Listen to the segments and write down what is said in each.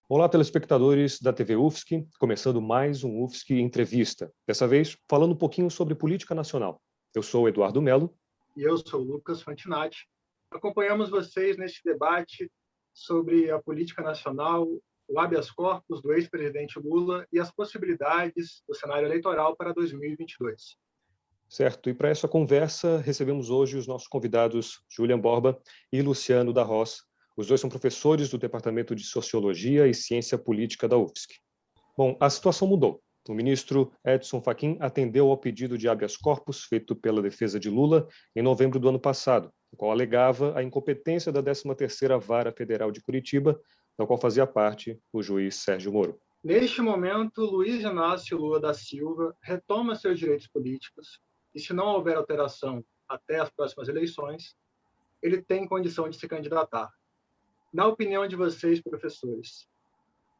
Olá, telespectadores da TV UFSC, começando mais um UFSC Entrevista. Dessa vez, falando um pouquinho sobre política nacional. Eu sou o Eduardo Melo. E eu sou o Lucas Fantinatti. Acompanhamos vocês neste debate sobre a política nacional, o habeas corpus do ex-presidente Lula e as possibilidades do cenário eleitoral para 2022. Certo, e para essa conversa recebemos hoje os nossos convidados Julian Borba e Luciano da Roça. Os dois são professores do Departamento de Sociologia e Ciência Política da UFSC. Bom, a situação mudou. O ministro Edson Fachin atendeu ao pedido de habeas corpus feito pela defesa de Lula em novembro do ano passado, o qual alegava a incompetência da 13ª Vara Federal de Curitiba, da qual fazia parte o juiz Sérgio Moro. Neste momento, Luiz Inácio Lula da Silva retoma seus direitos políticos e, se não houver alteração até as próximas eleições, ele tem condição de se candidatar. Na opinião de vocês, professores,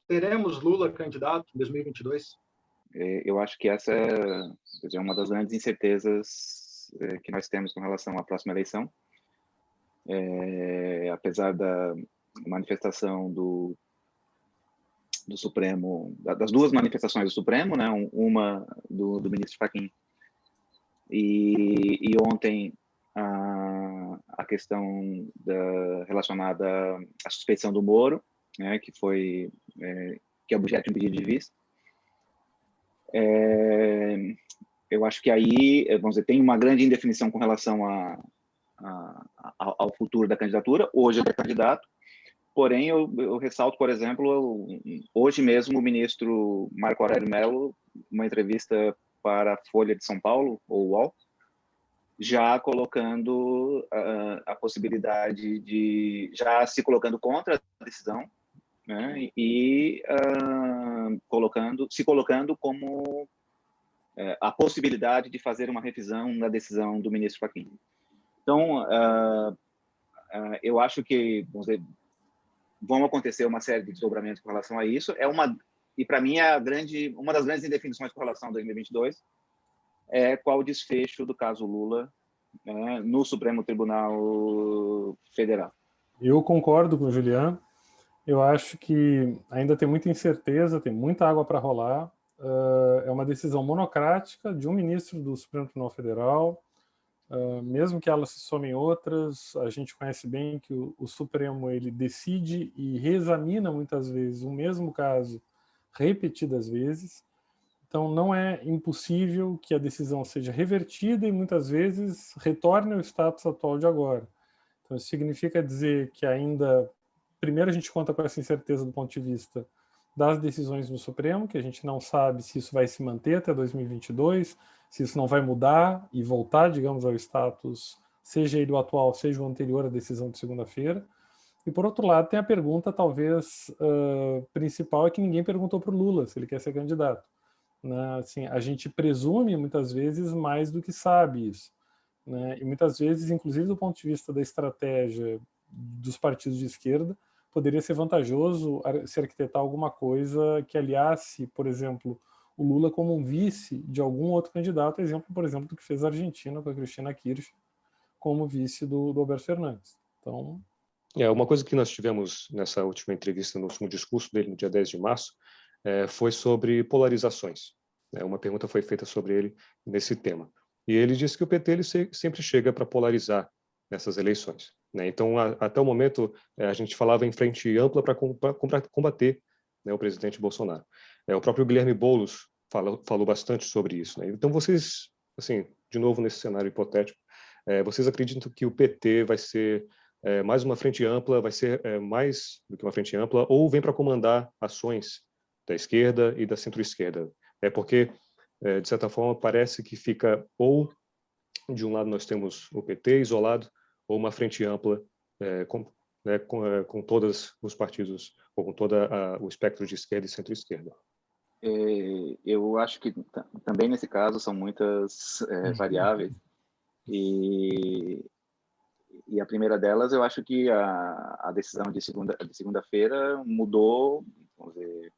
teremos Lula candidato em 2022? Eu acho que essa é uma das grandes incertezas que nós temos com relação à próxima eleição. Apesar da manifestação do Supremo, das duas manifestações do Supremo, né, uma do ministro Fachin e ontem a questão relacionada à suspeição do Moro, né, que é objeto de um pedido de vista. Eu acho que aí, vamos dizer, tem uma grande indefinição com relação ao futuro da candidatura. Hoje ele é candidato, porém eu ressalto, por exemplo, hoje mesmo o ministro Marco Aurélio Mello, uma entrevista para a Folha de São Paulo, ou UOL, já colocando a possibilidade já se colocando contra a decisão, né, e se colocando como a possibilidade de fazer uma revisão da decisão do ministro Fachin. Então, eu acho que, vamos dizer, vão acontecer uma série de desdobramentos com relação a isso. E para mim uma das grandes indefinições com relação a 2022 qual o desfecho do caso Lula, né, no Supremo Tribunal Federal. Eu concordo com o Julian. Eu acho que ainda tem muita incerteza, tem muita água para rolar. É uma decisão monocrática de um ministro do Supremo Tribunal Federal. Mesmo que elas se somem outras, a gente conhece bem que o Supremo ele decide e reexamina muitas vezes o mesmo caso repetidas vezes. Então, não é impossível que a decisão seja revertida e, muitas vezes, retorne ao status atual de agora. Então, isso significa dizer que ainda, primeiro, a gente conta com essa incerteza do ponto de vista das decisões no Supremo, que a gente não sabe se isso vai se manter até 2022, se isso não vai mudar e voltar, digamos, ao status, seja ele o atual, seja o anterior à decisão de segunda-feira. E, por outro lado, tem a pergunta, talvez, principal, é que ninguém perguntou para o Lula se ele quer ser candidato. Né? Assim, a gente presume muitas vezes mais do que sabe isso, né? E muitas vezes, inclusive do ponto de vista da estratégia dos partidos de esquerda, poderia ser vantajoso se arquitetar alguma coisa que aliasse, por exemplo, o Lula como um vice de algum outro candidato, exemplo, por exemplo, do que fez a Argentina com a Cristina Kirchner como vice do Alberto Fernandes. Então, uma coisa que nós tivemos nessa última entrevista, no último discurso dele, no dia 10 de março, foi sobre polarizações. Uma pergunta foi feita sobre ele nesse tema. E ele disse que o PT ele sempre chega para polarizar nessas eleições. Então, até o momento, a gente falava em frente ampla para combater, o presidente Bolsonaro. O próprio Guilherme Boulos falou bastante sobre isso. Então, vocês, assim, de novo nesse cenário hipotético, vocês acreditam que o PT vai ser mais uma frente ampla, vai ser mais do que uma frente ampla, ou vem para comandar ações da esquerda e da centro-esquerda? Porque, de certa forma, parece que fica ou de um lado nós temos o PT isolado, ou uma frente ampla com todos os partidos, ou com todo o espectro de esquerda e centro-esquerda. Eu acho que também nesse caso são muitas variáveis, e a primeira delas, eu acho que a decisão de segunda-feira mudou, vamos dizer,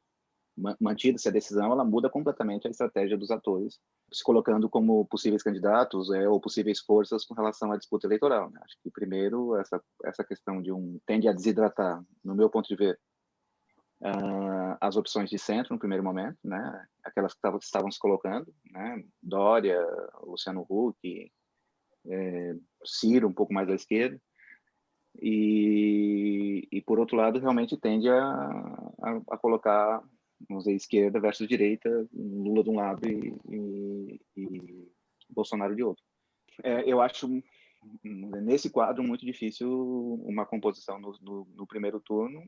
mantida-se a decisão, ela muda completamente a estratégia dos atores, se colocando como possíveis candidatos ou possíveis forças com relação à disputa eleitoral, né? Acho que, primeiro, essa questão tende a desidratar, no meu ponto de ver, as opções de centro no primeiro momento, né? Aquelas que estavam se colocando, né? Dória, Luciano Huck, Ciro, um pouco mais à esquerda, e por outro lado, realmente tende a colocar, vamos dizer, esquerda versus direita, Lula de um lado e Bolsonaro de outro. Eu acho, nesse quadro, muito difícil uma composição no primeiro turno,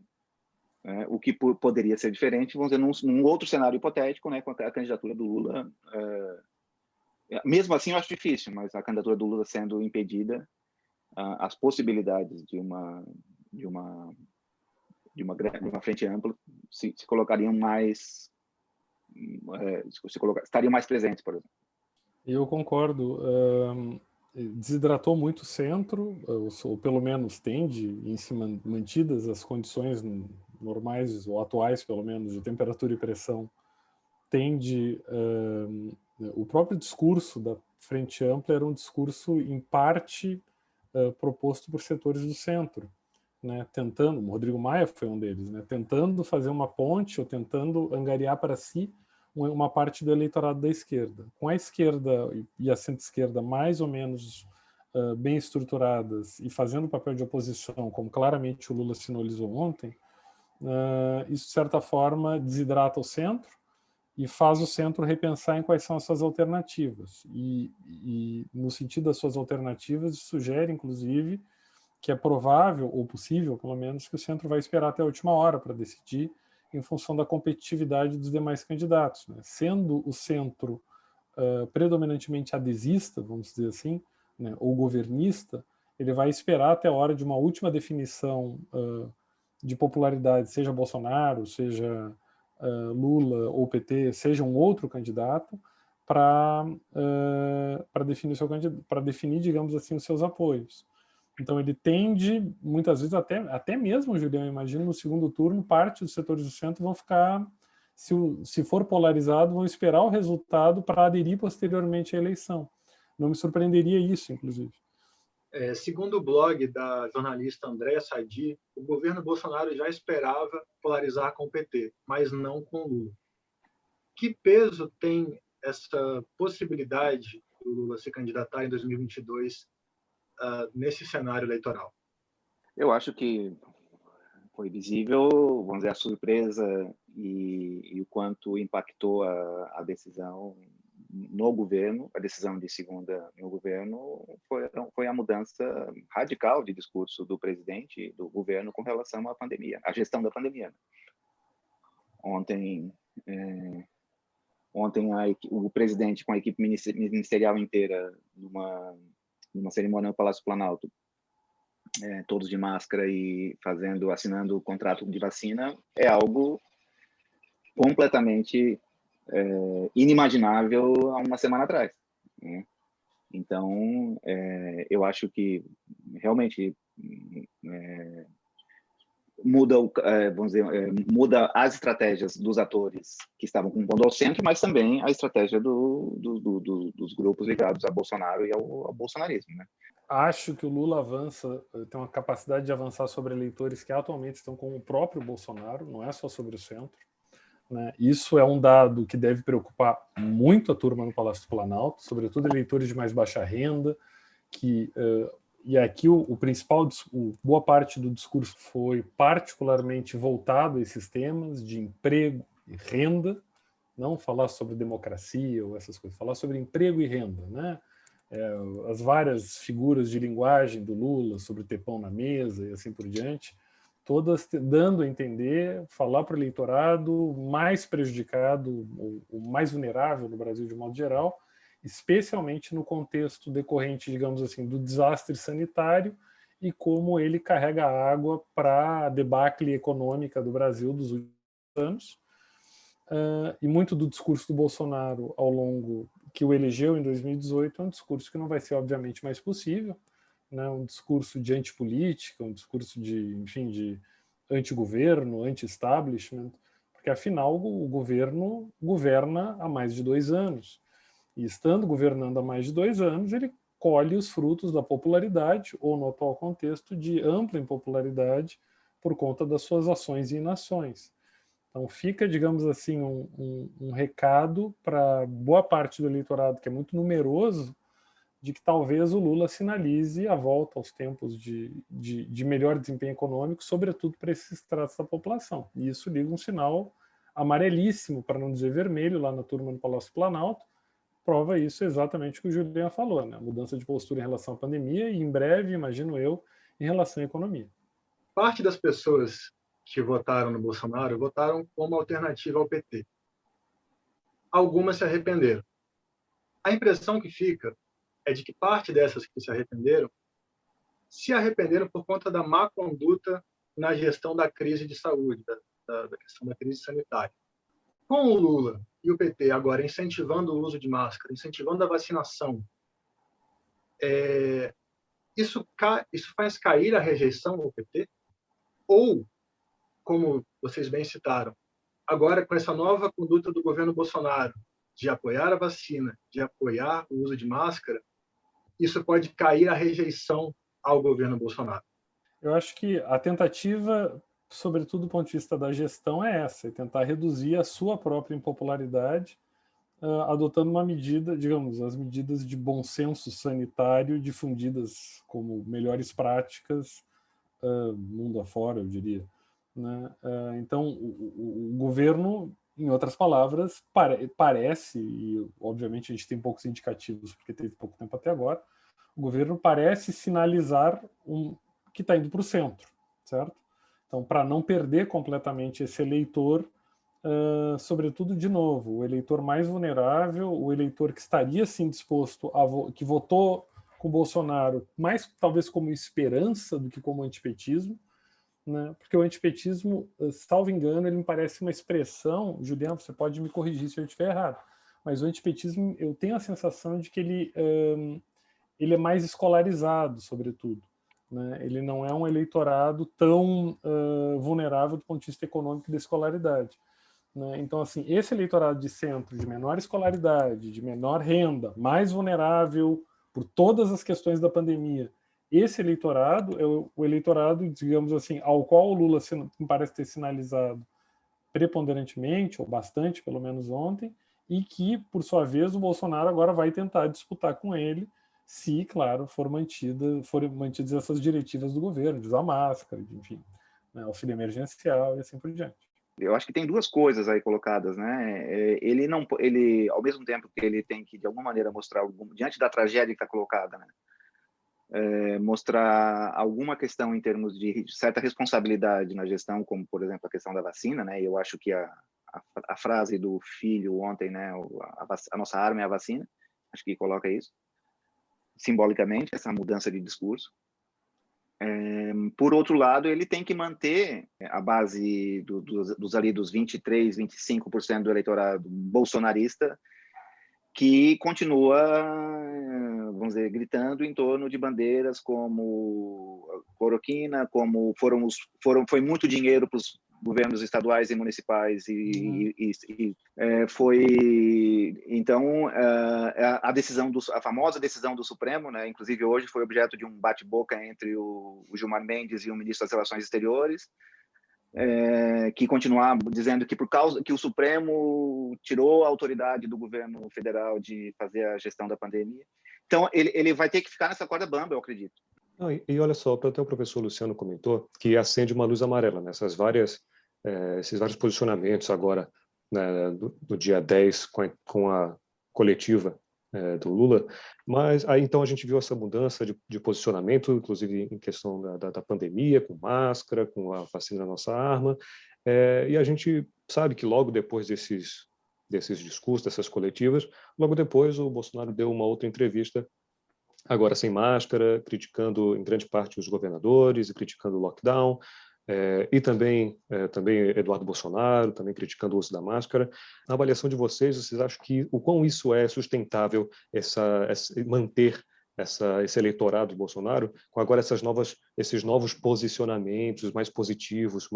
o que poderia ser diferente, vamos dizer, num outro cenário hipotético, né, com a candidatura do Lula. Mesmo assim, eu acho difícil, mas a candidatura do Lula sendo impedida, as possibilidades de uma frente ampla se colocariam mais, estariam mais presentes, por exemplo. Eu concordo. Desidratou muito o centro, ou pelo menos tende, em se mantidas as condições normais, ou atuais, pelo menos, de temperatura e pressão, tende... o próprio discurso da Frente Ampla era um discurso, em parte, proposto por setores do centro, né, tentando, o Rodrigo Maia foi um deles, né, tentando fazer uma ponte, ou tentando angariar para si uma parte do eleitorado da esquerda. Com a esquerda e a centro-esquerda mais ou menos bem estruturadas e fazendo o papel de oposição, como claramente o Lula sinalizou ontem, isso, de certa forma, desidrata o centro e faz o centro repensar em quais são as suas alternativas. E no sentido das suas alternativas, sugere, inclusive, que é provável, ou possível, pelo menos, que o centro vai esperar até a última hora para decidir em função da competitividade dos demais candidatos, né? Sendo o centro predominantemente adesista, vamos dizer assim, né, ou governista, ele vai esperar até a hora de uma última definição de popularidade, seja Bolsonaro, seja Lula ou PT, seja um outro candidato, para definir, digamos assim, os seus apoios. Então ele tende, muitas vezes, até mesmo, Julião, imagino, no segundo turno, parte dos setores do centro vão ficar, se for polarizado, vão esperar o resultado para aderir posteriormente à eleição. Não me surpreenderia isso, inclusive. Segundo o blog da jornalista Andréa Sadi, o governo Bolsonaro já esperava polarizar com o PT, mas não com o Lula. Que peso tem essa possibilidade do Lula se candidatar em 2022 nesse cenário eleitoral? Eu acho que foi visível, vamos dizer, a surpresa e o quanto impactou a decisão no governo, a decisão de segunda no governo, foi a mudança radical de discurso do presidente e do governo com relação à pandemia, à gestão da pandemia. Ontem o presidente, com a equipe ministerial inteira, numa cerimônia no Palácio Planalto, todos de máscara e assinando o contrato de vacina, é algo completamente inimaginável há uma semana atrás, né? Então, eu acho que realmente muda as estratégias dos atores que estavam compondo ao centro, mas também a estratégia dos grupos ligados a Bolsonaro e ao bolsonarismo, né? Acho que o Lula tem uma capacidade de avançar sobre eleitores que atualmente estão com o próprio Bolsonaro, não é só sobre o centro, né? Isso é um dado que deve preocupar muito a turma no Palácio do Planalto, sobretudo eleitores de mais baixa renda, e aqui boa parte do discurso foi particularmente voltado a esses temas de emprego e renda, não falar sobre democracia ou essas coisas, falar sobre emprego e renda, né? As várias figuras de linguagem do Lula sobre ter pão na mesa e assim por diante, todas dando a entender, falar para o eleitorado mais prejudicado, ou mais vulnerável no Brasil de modo geral, especialmente no contexto decorrente, digamos assim, do desastre sanitário e como ele carrega água para a debacle econômica do Brasil dos últimos anos. E muito do discurso do Bolsonaro ao longo que o elegeu em 2018 é um discurso que não vai ser, obviamente, mais possível, né? Um discurso de antipolítica, um discurso de antigoverno, anti-establishment, porque porque afinal o governo governa há mais de 2 anos. E estando governando há mais de 2 anos, ele colhe os frutos da popularidade, ou no atual contexto, de ampla impopularidade por conta das suas ações e inações. Então fica, digamos assim, um recado para boa parte do eleitorado, que é muito numeroso, de que talvez o Lula sinalize a volta aos tempos de melhor desempenho econômico, sobretudo para esses estratos da população. E isso liga um sinal amarelíssimo, para não dizer vermelho, lá na turma do Palácio Planalto. Prova isso exatamente o que o Julian falou, né? A mudança de postura em relação à pandemia e, em breve, imagino eu, em relação à economia. Parte das pessoas que votaram no Bolsonaro votaram como alternativa ao PT. Algumas se arrependeram. A impressão que fica é de que parte dessas que se arrependeram por conta da má conduta na gestão da crise de saúde, da questão da crise sanitária. Com o Lula e o PT agora incentivando o uso de máscara, incentivando a vacinação, isso faz cair a rejeição ao PT? Ou, como vocês bem citaram, agora com essa nova conduta do governo Bolsonaro de apoiar a vacina, de apoiar o uso de máscara, isso pode cair a rejeição ao governo Bolsonaro? Eu acho que a tentativa, sobretudo do ponto de vista da gestão, é essa, é tentar reduzir a sua própria impopularidade, adotando uma medida, digamos, as medidas de bom senso sanitário difundidas como melhores práticas mundo afora, eu diria, né? Então, o governo, em outras palavras, parece, e obviamente a gente tem poucos indicativos porque teve pouco tempo até agora, o governo parece sinalizar que está indo para o centro, certo? Então, para não perder completamente esse eleitor, sobretudo, de novo, o eleitor mais vulnerável, o eleitor que estaria, sim, disposto que votou com o Bolsonaro, mais talvez como esperança do que como antipetismo, né? Porque o antipetismo, salvo engano, ele me parece uma expressão, Juliano, você pode me corrigir se eu estiver errado, mas o antipetismo, eu tenho a sensação de que ele é mais escolarizado, sobretudo, né? Ele não é um eleitorado tão vulnerável do ponto de vista econômico da escolaridade, né? Então, assim, esse eleitorado de centro, de menor escolaridade, de menor renda, mais vulnerável por todas as questões da pandemia, esse eleitorado é o eleitorado, digamos assim, ao qual o Lula me parece ter sinalizado preponderantemente, ou bastante, pelo menos ontem, e que, por sua vez, o Bolsonaro agora vai tentar disputar com ele, se, claro, forem mantidas essas diretivas do governo, de usar máscara, de, enfim, né, auxílio emergencial e assim por diante. Eu acho que tem duas coisas aí colocadas, né? Ele, ao mesmo tempo que ele tem que, de alguma maneira, mostrar, diante da tragédia que está colocada, né? Mostrar alguma questão em termos de certa responsabilidade na gestão, como, por exemplo, a questão da vacina, né? E eu acho que a frase do filho ontem, né? A nossa arma é a vacina, acho que coloca isso, simbolicamente, essa mudança de discurso. Por outro lado, ele tem que manter a base dos 23, 25% do eleitorado bolsonarista, que continua, vamos dizer, gritando em torno de bandeiras como cloroquina, como foi muito dinheiro para os governos estaduais e municipais então a famosa decisão do Supremo, né, inclusive hoje foi objeto de um bate-boca entre o Gilmar Mendes e o ministro das Relações Exteriores, que continuar dizendo que por causa que o Supremo tirou a autoridade do governo federal de fazer a gestão da pandemia. Então ele vai ter que ficar nessa corda bamba, eu acredito. Não, e olha só, até o professor Luciano comentou que acende uma luz amarela nessas esses vários posicionamentos agora, né, do dia 10 com a coletiva do Lula, mas aí então a gente viu essa mudança de posicionamento, inclusive em questão da pandemia, com máscara, com a vacina na nossa arma, e a gente sabe que logo depois desses discursos, dessas coletivas, logo depois o Bolsonaro deu uma outra entrevista, agora sem máscara, criticando em grande parte os governadores e criticando o lockdown, e também Eduardo Bolsonaro, também criticando o uso da máscara. Na avaliação de vocês acham que o quão isso é sustentável, manter esse eleitorado de Bolsonaro, com agora esses novos posicionamentos mais positivos,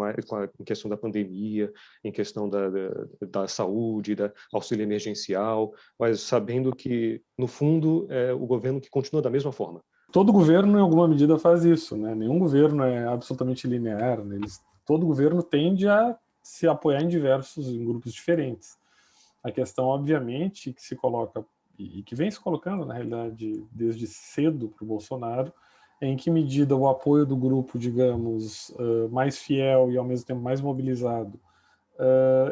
em questão da pandemia, em questão da saúde, da auxílio emergencial, mas sabendo que, no fundo, é o governo que continua da mesma forma. Todo governo, em alguma medida, faz isso, né? Nenhum governo é absolutamente linear, né? Todo governo tende a se apoiar em grupos diferentes. A questão, obviamente, que se coloca e que vem se colocando, na realidade, desde cedo para o Bolsonaro, é em que medida o apoio do grupo, digamos, mais fiel e ao mesmo tempo mais mobilizado,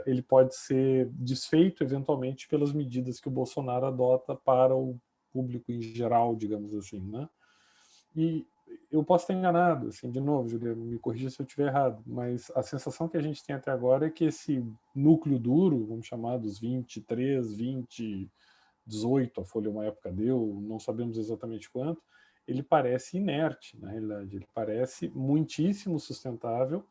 ele pode ser desfeito, eventualmente, pelas medidas que o Bolsonaro adota para o público em geral, digamos assim, né? E eu posso estar enganado, assim, de novo, Juliano, me corrija se eu estiver errado, mas a sensação que a gente tem até agora é que esse núcleo duro, vamos chamar dos 23, 20, 18, a Folha uma época deu, não sabemos exatamente quanto, ele parece inerte, na realidade, ele parece muitíssimo sustentável,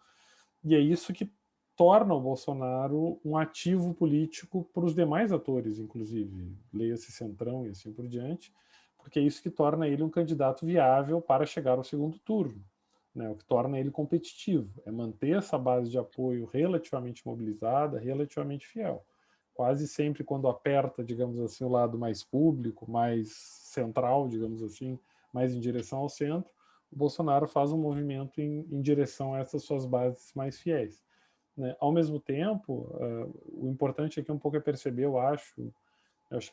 e é isso que torna o Bolsonaro um ativo político para os demais atores, inclusive, leia-se Centrão e assim por diante, porque é isso que torna ele um candidato viável para chegar ao segundo turno, né? O que torna ele competitivo, é manter essa base de apoio relativamente mobilizada, relativamente fiel. Quase sempre quando aperta, digamos assim, o lado mais público, mais central, digamos assim, mais em direção ao centro, o Bolsonaro faz um movimento em direção a essas suas bases mais fiéis, né? Ao mesmo tempo, o importante aqui um pouco é perceber, eu acho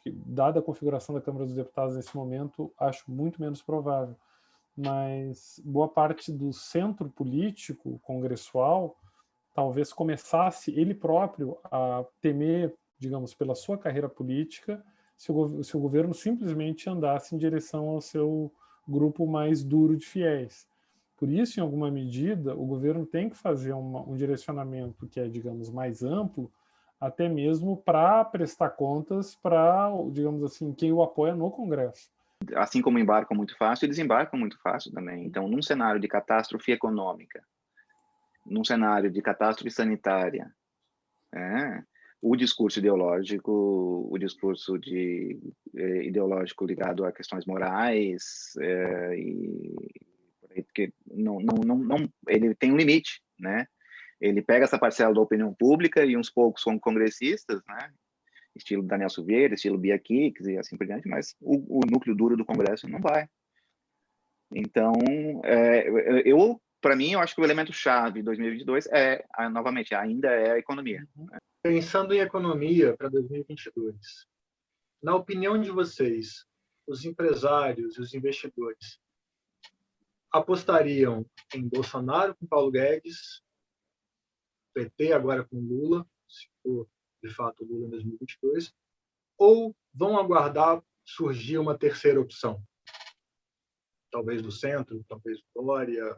que, dada a configuração da Câmara dos Deputados nesse momento, acho muito menos provável. Mas boa parte do centro político congressual talvez começasse ele próprio a temer, digamos, pela sua carreira política, se o governo simplesmente andasse em direção ao seu grupo mais duro de fiéis. Por isso, em alguma medida, o governo tem que fazer um direcionamento que é, digamos, mais amplo, até mesmo para prestar contas para, digamos assim, quem o apoia no Congresso. Assim como embarcam muito fácil, desembarcam muito fácil também. Então, num cenário de catástrofe econômica, num cenário de catástrofe sanitária, o discurso ideológico, ideológico ligado a questões morais, porque ele tem um limite, né? Ele pega essa parcela da opinião pública e uns poucos são congressistas, né? Estilo Daniel Silveira, estilo Bia Kicis e assim por diante, mas o núcleo duro do Congresso não vai. Então, para mim, eu acho que o elemento chave de 2022 novamente, ainda é a economia. Pensando em economia para 2022, na opinião de vocês, os empresários e os investidores apostariam em Bolsonaro com Paulo Guedes, PT agora com Lula, se for de fato Lula em 2022, ou vão aguardar surgir uma terceira opção? Talvez do centro, talvez o Dória,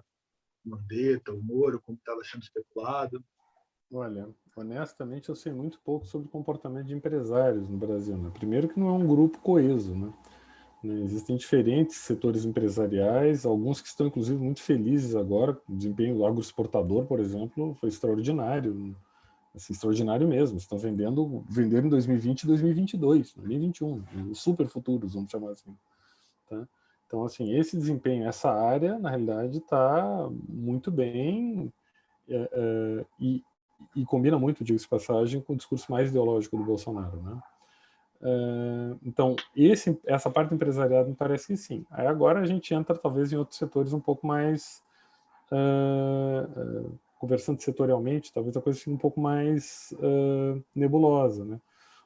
Mandetta, o Moro, como estava sendo especulado. Olha, honestamente, eu sei muito pouco sobre o comportamento de empresários no Brasil, né? Primeiro que não é um grupo coeso, né? Existem diferentes setores empresariais, alguns que estão, inclusive, muito felizes agora. O desempenho do agroexportador, por exemplo, foi extraordinário, assim, extraordinário mesmo. Estão vendendo em 2020 e 2022, 2021, os super futuros, vamos chamar assim. Tá? Então, assim, esse desempenho, essa área, na realidade, está muito bem e combina muito, digo-se de passagem, com o discurso mais ideológico do Bolsonaro, né? Então, essa parte do empresariado me parece que sim. Aí agora a gente entra talvez em outros setores um pouco mais, conversando setorialmente, talvez a coisa fique um pouco mais nebulosa, né?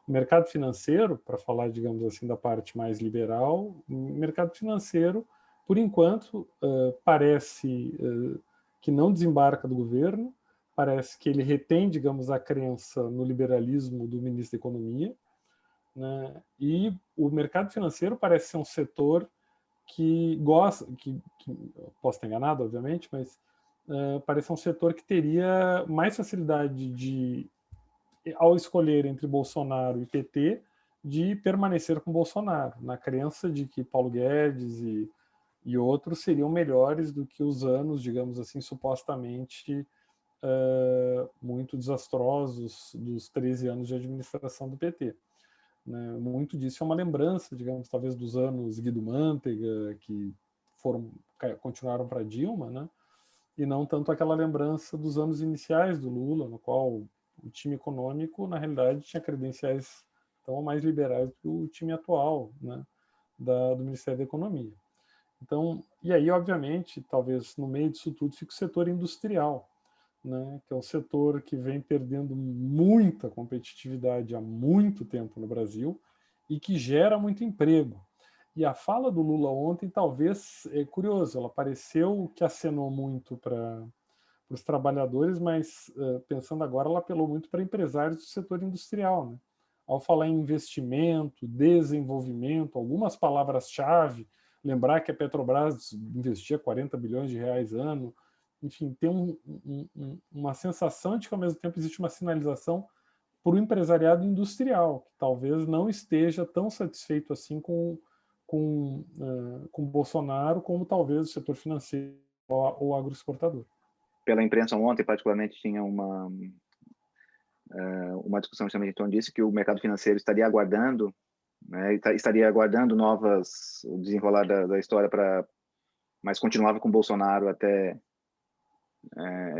O mercado financeiro, para falar, digamos assim, da parte mais liberal, o mercado financeiro, por enquanto, parece que não desembarca do governo, parece que ele retém, digamos, a crença no liberalismo do ministro da Economia, né? E o mercado financeiro parece ser um setor que gosta, posso estar enganado, obviamente, mas parece um setor que teria mais facilidade de, ao escolher entre Bolsonaro e PT, de permanecer com Bolsonaro, na crença de que Paulo Guedes e outros seriam melhores do que os anos, digamos assim, supostamente muito desastrosos dos 13 anos de administração do PT. né? Muito disso é uma lembrança, digamos, talvez dos anos Guido Mantega, que continuaram para Dilma, né? E não tanto aquela lembrança dos anos iniciais do Lula, no qual o time econômico, na realidade, tinha credenciais tão mais liberais do que o time atual, né, do Ministério da Economia. Então, e aí, obviamente, talvez no meio disso tudo fica o setor industrial, né, que é um setor que vem perdendo muita competitividade há muito tempo no Brasil e que gera muito emprego. E a fala do Lula ontem, talvez, é curioso, ela pareceu que acenou muito para os trabalhadores, mas pensando agora, ela apelou muito para empresários do setor industrial, né? Ao falar em investimento, desenvolvimento, algumas palavras-chave, lembrar que a Petrobras investia 40 bilhões de reais ano, enfim, tem uma sensação de que, ao mesmo tempo, existe uma sinalização para o empresariado industrial, que talvez não esteja tão satisfeito assim com Bolsonaro, como talvez o setor financeiro ou agroexportador. Pela imprensa ontem, particularmente, tinha uma discussão justamente em torno disso, que o mercado financeiro estaria aguardando, né, o desenrolar da história, mas continuava com Bolsonaro até,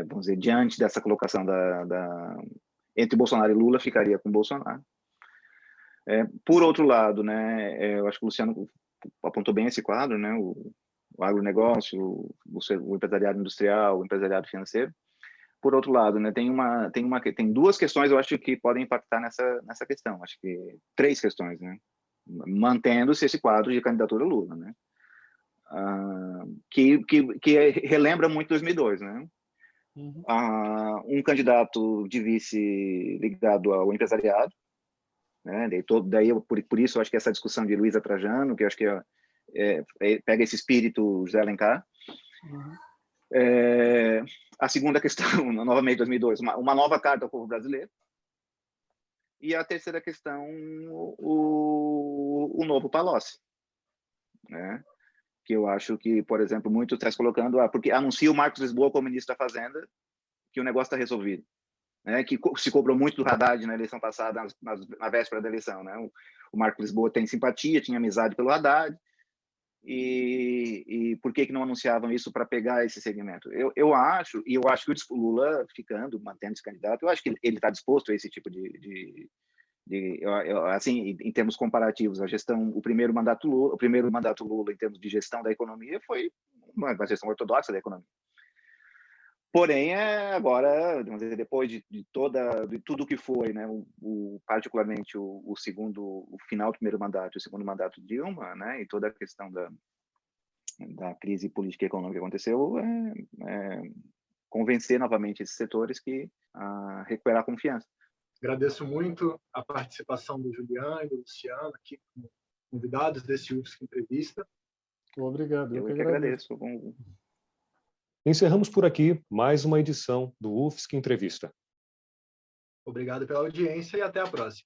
vamos dizer, diante dessa colocação entre Bolsonaro e Lula, ficaria com Bolsonaro. Por outro lado, né, eu acho que o Luciano apontou bem esse quadro, né, o agronegócio, o empresariado industrial, o empresariado financeiro. Por outro lado, né, tem duas questões, eu acho, que podem impactar nessa questão. Acho que 3 questões, né, mantendo-se esse quadro de candidatura Lula, né, que relembra muito 2002, né. Uhum. Um candidato de vice ligado ao empresariado, né, por isso eu acho que essa discussão de Luísa Trajano, que eu acho que pega esse espírito José Alencar. Uhum. A segunda questão, novamente 2002, uma nova carta ao povo brasileiro. E a terceira questão, o novo Palocci, né? Que eu acho que, por exemplo, muito está se colocando, porque anuncia o Marcos Lisboa como ministro da Fazenda, que o negócio está resolvido, né? Que se cobrou muito do Haddad na eleição passada, na véspera da eleição, né? O Marcos Lisboa tem simpatia, tinha amizade pelo Haddad, e por que não anunciavam isso para pegar esse segmento? Eu acho que o Lula mantendo esse candidato, eu acho que ele está disposto a esse tipo assim, em termos comparativos, o primeiro mandato Lula em termos de gestão da economia foi uma gestão ortodoxa da economia. Porém, agora, depois de tudo que foi, né, particularmente o final do primeiro mandato, o segundo mandato de Dilma, né, e toda a questão da crise política e econômica que aconteceu, convencer novamente esses setores a recuperar a confiança. Agradeço muito a participação do Julián e do Luciano aqui como convidados desse UFSC Entrevista. Obrigado. Eu que agradeço. Encerramos por aqui mais uma edição do UFSC Entrevista. Obrigado pela audiência e até a próxima.